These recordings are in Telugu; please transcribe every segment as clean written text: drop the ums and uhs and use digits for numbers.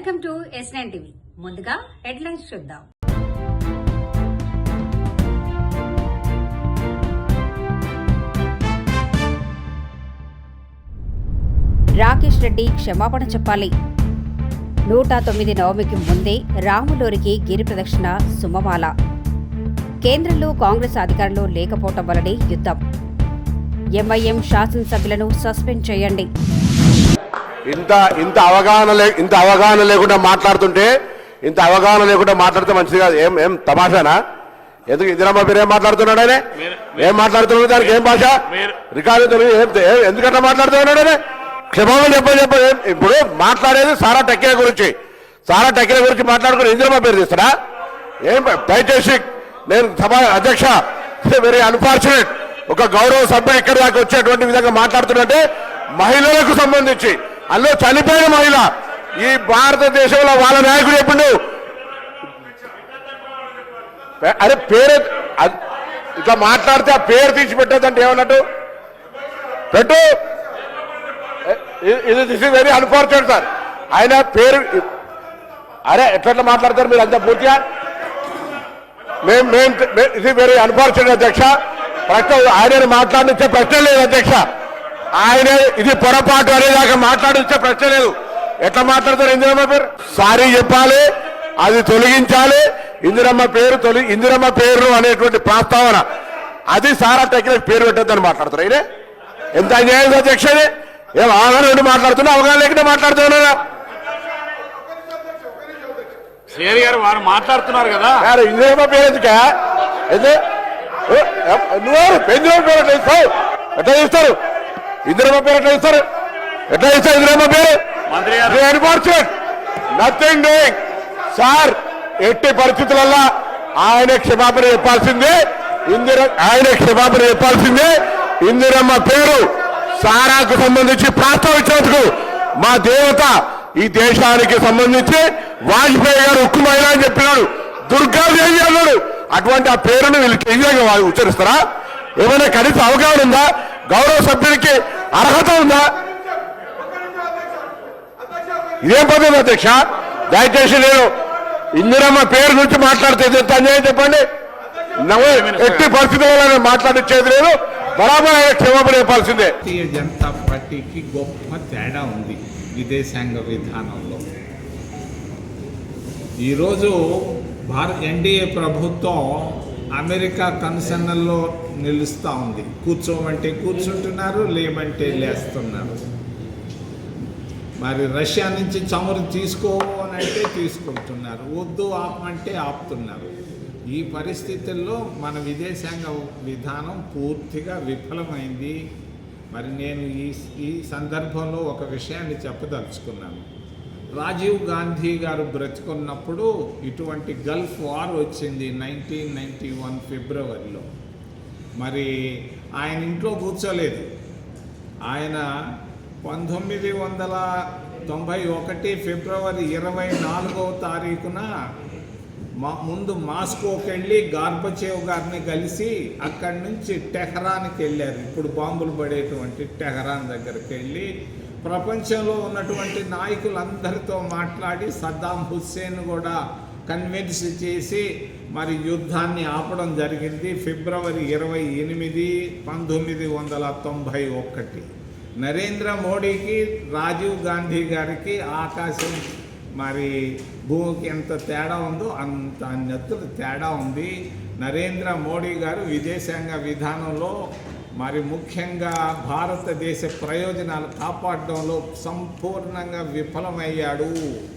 Welcome to S9 TV. ముందుగా హెడ్లైన్స్ చూద్దాం. రాకేష్ రెడ్డి క్షమాపణ చెప్పాలి. 109 నవమికి ముందే రాములూరికి గిరి ప్రదక్షిణ సుమమాల. కేంద్రంలో కాంగ్రెస్ అధికారంలో లేకపోవటం వల్లనే యుద్ధం. ఎంఐఎం శాసనసభ్యులను సస్పెండ్ చేయండి. ఇంత అవగాహన లేకుండా మాట్లాడుతుంటే మంచిది కాదు. ఏం తమాషానా? ఎందుకు ఇందిరమ్మ పేరు ఏం మాట్లాడుతున్నాడు? ఆయన ఏం మాట్లాడుతున్నాడు? దానికి ఏం భాష రికార్డు ఎందుకంటే మాట్లాడుతున్నాడు? ఆయన క్షమాపణ చెప్ప ఇప్పుడు మాట్లాడేది సారా టెక్కిల గురించి మాట్లాడుకుని ఇందిరమ్మ పేరు తీస్తాడా? ఏం దయచేసి నేను సభ అధ్యక్ష, వెరీ అన్ఫార్చునేట్, ఒక గౌరవ సభ్యుడు ఇక్కడి దాకా వచ్చేటువంటి విధంగా మాట్లాడుతున్నట్టే మహిళలకు సంబంధించి, అందులో చనిపోయిన మహిళ, ఈ భారతదేశంలో వాళ్ళ నాయకుడు ఎప్పుడు అరే పేరు ఇట్లా మాట్లాడితే ఆ పేరు తీసి పెట్టేదంటే ఏమన్నట్టు పెట్టు. ఇది this is very unfortunate sir. ఆయన పేరు అరే ఎట్లా మాట్లాడతారు మీరు అంతా పూర్తిగా? ఇది వెరీ అన్ఫార్చునేట్ అధ్యక్ష. ప్రశ్న ఆయన మాట్లాడించే ప్రశ్న లేదు అధ్యక్ష. ఆయన ఇది పొరపాటు అనేదాకా మాట్లాడించే ప్రశ్న లేదు. ఎట్లా మాట్లాడతారు? ఇందిరమ్మ పేరు సారీ చెప్పాలి, అది తొలగించాలి. ఇందిరమ్మ పేరు అనేటువంటి ప్రస్తావన అది సారా టెక్నిక్ పేరు పెట్టద్దని మాట్లాడతారు. ఆయన ఎంత అన్యాయం అధ్యక్ష. ఏం అవగాహన ఉండి మాట్లాడుతున్నా, అవగాహన లేకుండా మాట్లాడుతున్నా? శ్రీ గారు వారు మాట్లాడుతున్నారు కదా. ఇందిరమ్మ పేరు ఎందుక? నువ్వు ఇందిరమ్మ పేరు ఎట్లా ఇస్తావు? ఎట్లా ఇస్తారు ఇందిరమ్మ పేరు? ఎట్లా ఇస్తారు ఇందిరమ్మ పేరు? Nothing doing sir. ఎట్టి పరిస్థితులలో ఆయన క్షమాపణ చెప్పాల్సిందే. ఇందిరమ్మ పేరు సారాకు సంబంధించి ప్రస్తావించినందుకు మా దేవత ఈ దేశానికి సంబంధించి వాజ్పేయి గారు ఉక్కు మహిళ అని చెప్పినాడు, దుర్గాదేవి అన్నాడు. అటువంటి ఆ పేరును వీళ్ళు కేంద్రంగా ఉచ్చరిస్తారా? ఏమైనా కనీస అవగాహన ఉందా? గౌరవ సభ్యుడికి అర్హత ఉందా? ఇదేం పద్ధతి అధ్యక్ష? దయచేసి నేను ఇందిరమ్మ పేరు గురించి మాట్లాడితే ఎంత అన్యాయం చెప్పండి. ఎట్టి పరిస్థితుల్లో మాట్లాడించేది లేదు. బరాబర్ ఆయన క్షమాపణ చెప్పాల్సిందే. భారతీయ జనతా పార్టీకి గొప్ప తేడా ఉంది విదేశాంగ విధానంలో. ఈరోజు ఎన్డీఏ ప్రభుత్వం అమెరికా కన్సర్న్లో నిలుస్తూ ఉంది. కూర్చోమంటే కూర్చుంటున్నారు, లేమంటే లేస్తున్నారు. మరి రష్యా నుంచి చమురు తీసుకోనంటే తీసుకుంటున్నారు, వద్దు ఆపమంటే ఆపుతున్నారు. ఈ పరిస్థితుల్లో మన విదేశాంగ విధానం పూర్తిగా విఫలమైంది. మరి నేను ఈ సందర్భంలో ఒక విషయాన్ని చెప్పదలుచుకున్నాను. రాజీవ్ గాంధీ గారు బ్రతుకున్నప్పుడు ఇటువంటి గల్ఫ్ వార్ వచ్చింది 1991 ఫిబ్రవరిలో. మరి ఆయన ఇంట్లో కూర్చోలేదు. ఆయన 1991 ఫిబ్రవరి 24వ తారీఖున ముందు మాస్కోకి వెళ్ళి గార్బచేవ్ గారిని కలిసి అక్కడి నుంచి టెహరాన్కి వెళ్ళారు. ఇప్పుడు బాంబులు పడేటువంటి టెహరాన్ దగ్గరికి వెళ్ళి ప్రపంచంలో ఉన్నటువంటి నాయకులందరితో మాట్లాడి సద్దాం హుస్సేన్ కూడా కన్విన్స్ చేసి మరి యుద్ధాన్ని ఆపడం జరిగింది. ఫిబ్రవరి 28, 1991. నరేంద్ర మోడీకి రాజీవ్ గాంధీ గారికి ఆకాశం మరి భూమికి ఎంత తేడా ఉందో అంత నెత్తులు తేడా ఉంది. నరేంద్ర మోడీ గారు విదేశాంగ విధానంలో మరి ముఖ్యంగా భారతదేశ ప్రయోజనాలు కాపాడడంలో సంపూర్ణంగా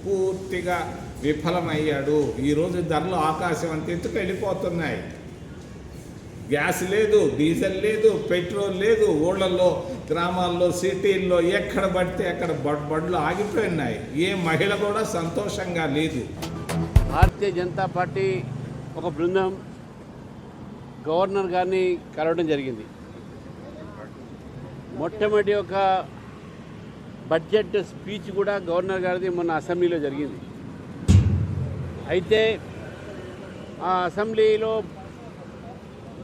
పూర్తిగా విఫలమయ్యాడు. ఈరోజు ధరలు ఆకాశం అంత ఎత్తుకు వెళ్ళిపోతున్నాయి. గ్యాస్ లేదు, డీజిల్ లేదు, పెట్రోల్ లేదు. ఊళ్ళల్లో, గ్రామాల్లో, సిటీల్లో ఎక్కడ పడితే అక్కడ బడ్లు ఆగిపోయినాయి. ఏ మహిళ కూడా సంతోషంగా లేదు. భారతీయ జనతా పార్టీ ఒక బృందం గవర్నర్ గారిని కలవడం జరిగింది. మొట్టమొదటి ఒక బడ్జెట్ స్పీచ్ కూడా గవర్నర్ గారిది మొన్న అసెంబ్లీలో జరిగింది. అయితే ఆ అసెంబ్లీలో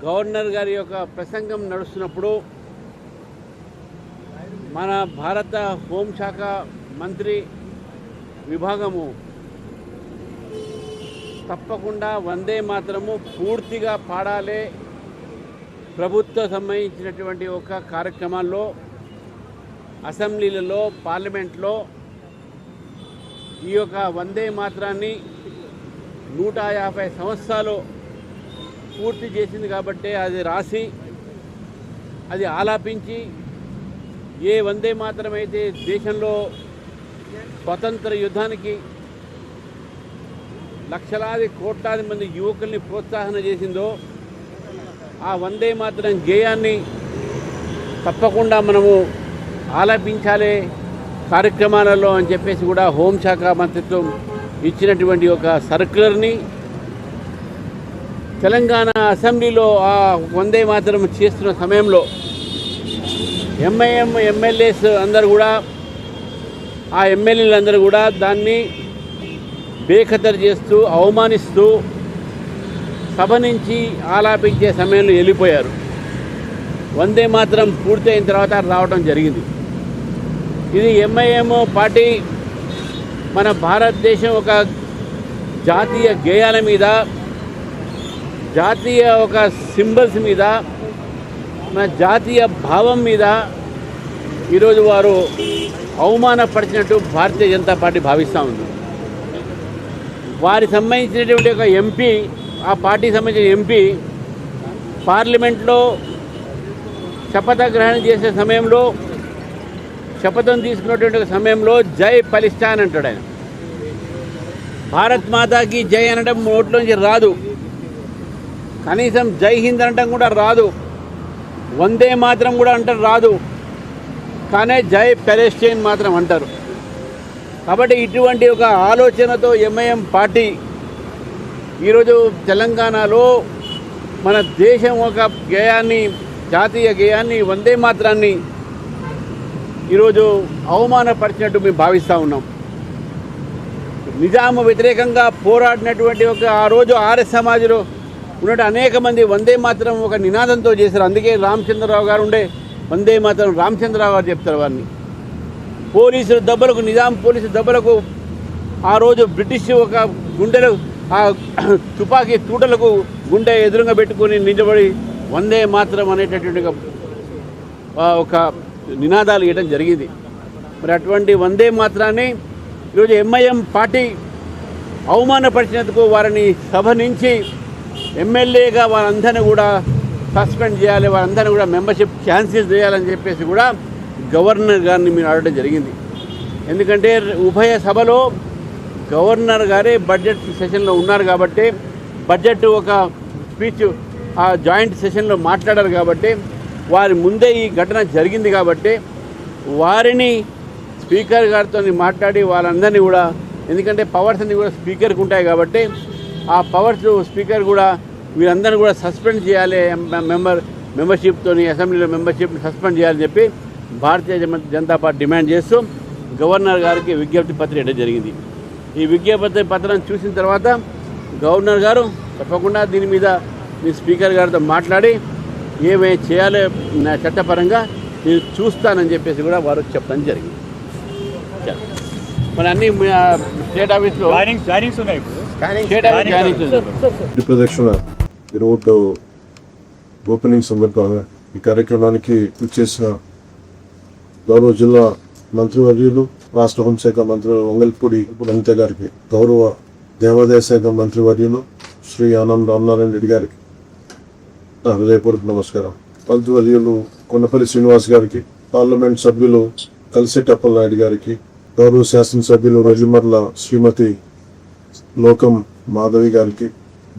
గవర్నర్ గారి యొక్క ప్రసంగం నడుస్తున్నప్పుడు మన భారత హోంశాఖ మంత్రి విభాగము తప్పకుండా వందే మాత్రము పూర్తిగా పాడాలి. ప్రభుత్వం సంబంధించినటువంటి ఒక కార్యక్రమాల్లో, అసెంబ్లీలలో, పార్లమెంట్లో ఈ యొక్క వందే మాత్రాన్ని 150 సంవత్సరాలు పూర్తి చేసింది కాబట్టి అది రాసి అది ఆలాపించి, ఏ వందే మాత్రం అయితే దేశంలో స్వతంత్ర యుద్ధానికి లక్షలాది కోట్లాది మంది యువకుల్ని ప్రోత్సాహన చేసిందో ఆ వందే మాత్రం గేయాన్ని తప్పకుండా మనము ఆలపించాలి కార్యక్రమాలలో అని చెప్పేసి కూడా హోంశాఖ మంత్రిత్వం ఇచ్చినటువంటి ఒక సర్క్యులర్ని తెలంగాణ అసెంబ్లీలో ఆ వందే మాత్రం చేస్తున్న సమయంలో ఎంఐఎం ఎమ్మెల్యేస్ అందరూ కూడా, ఆ ఎమ్మెల్యేలందరూ కూడా దాన్ని బేఖతరు చేస్తూ, అవమానిస్తూ సభ నుంచి ఆలాపించే సమయంలో వెళ్ళిపోయారు. వందే మాత్రం పూర్తయిన తర్వాత రావడం జరిగింది. ఇది ఎంఐఎం పార్టీ మన భారతదేశం ఒక జాతీయ గేయాల మీద, జాతీయ ఒక సింబల్స్ మీద, మన జాతీయ భావం మీద ఈరోజు వారు అవమానపరిచినట్టు భారతీయ జనతా పార్టీ భావిస్తూ ఉంది. వారికి సంబంధించినటువంటి ఒక ఎంపీ, ఆ పార్టీకి సంబంధించిన ఎంపీ పార్లమెంట్లో శపథ గ్రహణం చేసే సమయంలో, శపథం తీసుకున్నటువంటి సమయంలో జై పలిస్టాన్ అంటాడు ఆయన. భారత్ మాతాకి జై అనడం నోట్లోంచి రాదు, కనీసం జై హింద్ అనడం కూడా రాదు, వందే మాత్రం కూడా అంటారు రాదు, కానీ జై పాలెస్టైన్ మాత్రం అంటారు. కాబట్టి ఇటువంటి ఒక ఆలోచనతో ఎంఐఎం పార్టీ ఈరోజు తెలంగాణలో మన దేశం ఒక గేయాన్ని, జాతీయ గేయాన్ని, వందే మాత్రాన్ని ఈరోజు అవమానపరిచినట్టు మేము భావిస్తూ ఉన్నాం. నిజాము వ్యతిరేకంగా పోరాడినటువంటి ఒక ఆ రోజు ఆర్ఎస్ సమాజ్లో ఉన్నట్టు అనేక మంది వందే మాత్రం ఒక నినాదంతో చేశారు. అందుకే రామచంద్రరావు గారు ఉండే వందే మాత్రం రామచంద్రరావు గారు చెప్తారు వారిని. పోలీసుల దెబ్బలకు, నిజాం పోలీసు దెబ్బలకు ఆ రోజు బ్రిటిష్ ఒక గుండెలు, ఆ తుపాకీ తూటలకు గుండె ఎదురుగా పెట్టుకొని నిలబడి వందే మాత్రం అనేటటువంటి ఒక నినాదాలు ఇవ్వడం జరిగింది. మరి అటువంటి వందే మాత్రాన్ని ఈరోజు ఎంఐఎం పార్టీ అవమానపరిచినందుకు వారిని సభ నుంచి ఎమ్మెల్యేగా వారందరినీ కూడా సస్పెండ్ చేయాలి, వారందరినీ కూడా మెంబర్షిప్ క్యాన్సిల్ చేయాలని చెప్పేసి కూడా గవర్నర్ గారిని మీరు అడగడం జరిగింది. ఎందుకంటే ఉభయ సభలో గవర్నర్ గారే బడ్జెట్ సెషన్లో ఉన్నారు కాబట్టి, బడ్జెట్ ఒక స్పీచ్ ఆ జాయింట్ సెషన్లో మాట్లాడారు కాబట్టి, వారి ముందే ఈ ఘటన జరిగింది కాబట్టి వారిని స్పీకర్ గారితో మాట్లాడి వాళ్ళందరినీ కూడా, ఎందుకంటే పవర్స్ అన్నీ కూడా స్పీకర్కి ఉంటాయి కాబట్టి ఆ పవర్స్ స్పీకర్ కూడా వీరందరినీ కూడా సస్పెండ్ చేయాలి, మెంబర్షిప్తో అసెంబ్లీలో మెంబర్షిప్ని సస్పెండ్ చేయాలని చెప్పి భారతీయ జనతా పార్టీ డిమాండ్ చేస్తూ గవర్నర్ గారికి విజ్ఞప్తి పత్రం ఇవ్వడం జరిగింది. ఈ విజ్ఞప్తి పత్రం చూసిన తర్వాత గవర్నర్ గారు తప్పకుండా దీని మీద మీ స్పీకర్ గారితో మాట్లాడి ఏమేమి చేయాలో నా చట్టపరంగా నేను చూస్తానని చెప్పేసి కూడా వారు చెప్పడం జరిగింది. మన అన్ని స్టేట్ ఆఫీస్లో స్టేట్ ఆఫీస్ జాయినింగ్స్ ఉన్నాయి. ప్రదక్షిణ ఈ రోడ్డు ఓపెనింగ్ సందర్భంగా ఈ కార్యక్రమానికి చేసిన గౌరవ జిల్లా మంత్రివర్యులు, రాష్ట్ర హోంశాఖ మంత్రి వంగల్పూడి అనిత గారికి, గౌరవ దేవాదాయ శాఖ మంత్రివర్యులు శ్రీ ఆనంద్ రామనారాయణ రెడ్డి గారికి నా హృదయపూర్వక నమస్కారం. మంత్రివర్యులు కొండపల్లి శ్రీనివాస్ గారికి, పార్లమెంట్ సభ్యులు కలిసెట్టి అప్పలనాయుడు గారికి, గౌరవ శాసనసభ్యులు రజుమర్ల శ్రీమతి లోకం మాధవి గారికి,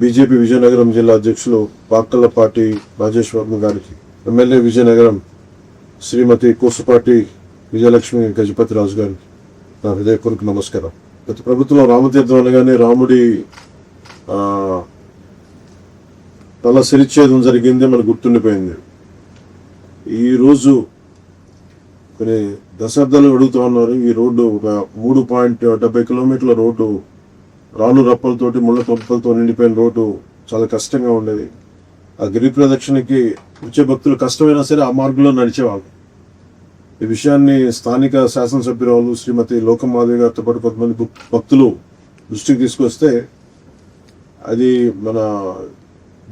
బీజేపీ విజయనగరం జిల్లా అధ్యక్షులు పాక్కలపాటి రాజేష్ వర్మ గారికి, ఎమ్మెల్యే విజయనగరం శ్రీమతి కోసుపాటి విజయలక్ష్మి గజపతి రాజు గారికి నా హృదయపూర్వక నమస్కారం. గత ప్రభుత్వం రామతీర్థం అనగానే రాముడి తల సిరిచ్ఛేదం జరిగింది మనకు గుర్తుండిపోయింది. ఈరోజు కొన్ని దశాబ్దాలు అడుగుతూ ఉన్నారు. ఈ రోడ్డు ఒక 3.70 కిలోమీటర్ల రోడ్డు రాళ్ళు రప్పలతోటి ముళ్ళ తొప్పలతో నిండిపోయిన రోడ్డు చాలా కష్టంగా ఉండేది. ఆ గిరి ప్రదక్షిణకి వచ్చే భక్తులు కష్టమైనా సరే ఆ మార్గంలో నడిచేవాళ్ళు. ఈ విషయాన్ని స్థానిక శాసనసభ్యురాలు శ్రీమతి లోకమాదేవి గారితో పాటు కొంతమంది భక్తులు దృష్టికి తీసుకొస్తే అది మన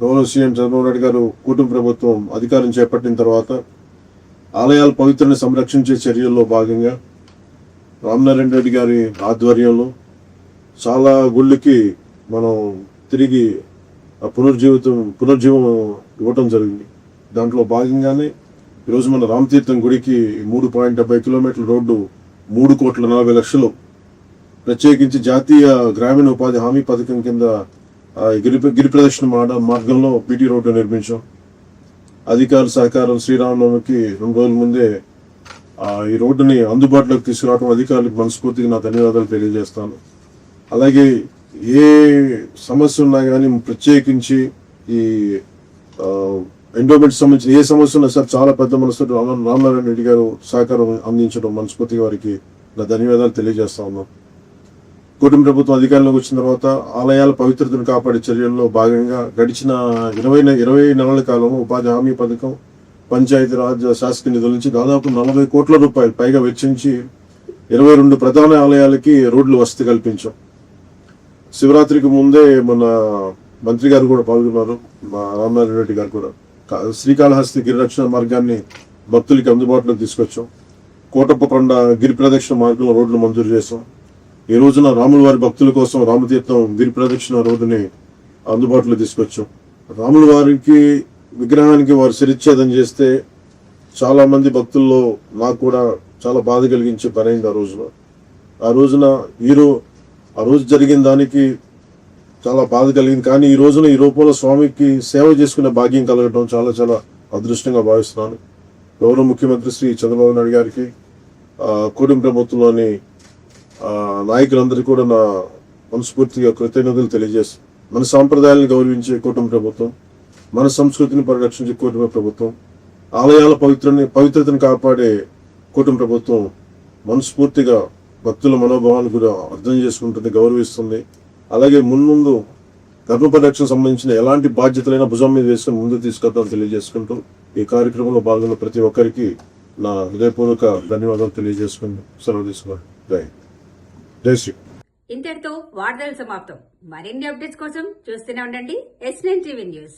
గౌరవ సీఎం చంద్రబాబు నాయుడు గారు కూటమి ప్రభుత్వం అధికారం చేపట్టిన తర్వాత ఆలయాల పవిత్రని సంరక్షించే చర్యల్లో భాగంగా రామనారాయణ రెడ్డి గారి ఆధ్వర్యంలో చాలా గుళ్ళకి మనం తిరిగి పునర్జీవం ఇవ్వటం జరిగింది. దాంట్లో భాగంగానే ఈరోజు మన రామతీర్థం గుడికి 3.70 కిలోమీటర్ల రోడ్డు 3,40,00,000 ప్రత్యేకించి జాతీయ గ్రామీణ ఉపాధి హామీ పథకం కింద గిరి ప్రదక్షిణ మార్గంలో బీటీ రోడ్డు నిర్మించాం. అధికారుల సహకారం శ్రీరామనవమికి 2 రోజుల ముందే ఈ రోడ్డుని అందుబాటులోకి తీసుకురావడం అధికారులకు మనస్ఫూర్తిగా నా ధన్యవాదాలు తెలియజేస్తాను. అలాగే ఏ సమస్య ఉన్నా కానీ ప్రత్యేకించి ఈ ఎండోమెంట్ సంబంధించిన ఏ సమస్య ఉన్నా సార్ చాలా పెద్ద మనసు రామనారాయణ రెడ్డి గారు సహకారం అందించడం మనస్ఫూర్తిగా వారికి నా ధన్యవాదాలు తెలియజేస్తా ఉన్నాం. కూటమి ప్రభుత్వం అధికారంలోకి వచ్చిన తర్వాత ఆలయాల పవిత్రతను కాపాడే చర్యల్లో భాగంగా గడిచిన 20 నెలల కాలంలో ఉపాధి హామీ పథకం పంచాయతీరాజ్ శాసక నిధుల నుంచి దాదాపు 40 కోట్ల రూపాయలు పైగా వెచ్చించి 22 ప్రధాన ఆలయాలకి రోడ్లు వసతి కల్పించాం. శివరాత్రికి ముందే మన మంత్రి గారు కూడా పాల్గొన్నారు, మా రామనారాయణ రెడ్డి గారు కూడా. శ్రీకాళహస్తి గిరిరక్షణ మార్గాన్ని భక్తులకి అందుబాటులోకి తీసుకొచ్చాం. కోటప్పకొండ గిరి ప్రదక్షిణ మార్గంలో రోడ్లు మంజూరు చేశాం. ఈ రోజున రాముల వారి భక్తుల కోసం రామతీర్థం గిరి ప్రదక్షిణ రోడ్డుని అందుబాటులో తీసుకొచ్చాం. రాముల వారికి విగ్రహానికి వారు శిరచ్ఛేదం చేస్తే చాలా మంది భక్తుల్లో నాకు కూడా చాలా బాధ కలిగించే పని అయింది. ఆ రోజు జరిగిన దానికి చాలా బాధ కలిగింది. కానీ ఈ రోజున ఈ రూపంలో స్వామికి సేవ చేసుకునే భాగ్యం కలగడం చాలా చాలా అదృష్టంగా భావిస్తున్నాను. గౌరవ ముఖ్యమంత్రి శ్రీ చంద్రబాబు నాయుడు గారికి, కూటమి ప్రభుత్వంలోని నాయకులందరికీ కూడా నా మనస్ఫూర్తిగా కృతజ్ఞతలు తెలియజేస్తాను. మన సాంప్రదాయాలను గౌరవించే కూటమి ప్రభుత్వం, మన సంస్కృతిని పరిరక్షించే కూటమి ప్రభుత్వం, ఆలయాల పవిత్రతను కాపాడే కూటమి ప్రభుత్వం మనస్ఫూర్తిగా భక్తుల మనోభావాలను కూడా అర్థం చేసుకుంటుంది, గౌరవిస్తుంది. అలాగే మున్ముందు ధర్మ పరిరక్షణ సంబంధించిన ఎలాంటి బాధ్యతలైనా భుజం మీద వేసుకుని ముందుకు తీసుకెళ్తామని తెలియజేసుకుంటూ ఈ కార్యక్రమంలో పాల్గొన్న ప్రతి ఒక్కరికి నా హృదయపూర్వక ధన్యవాదాలు తెలియజేసుకుని సెలవు తీసుకోండి. జై శ్రీ. ఇంతటితో వార్తలు సమాప్తం. మరిన్ని అప్డేట్స్ కోసం చూస్తూనే ఉండండి S9 టీవీ న్యూస్.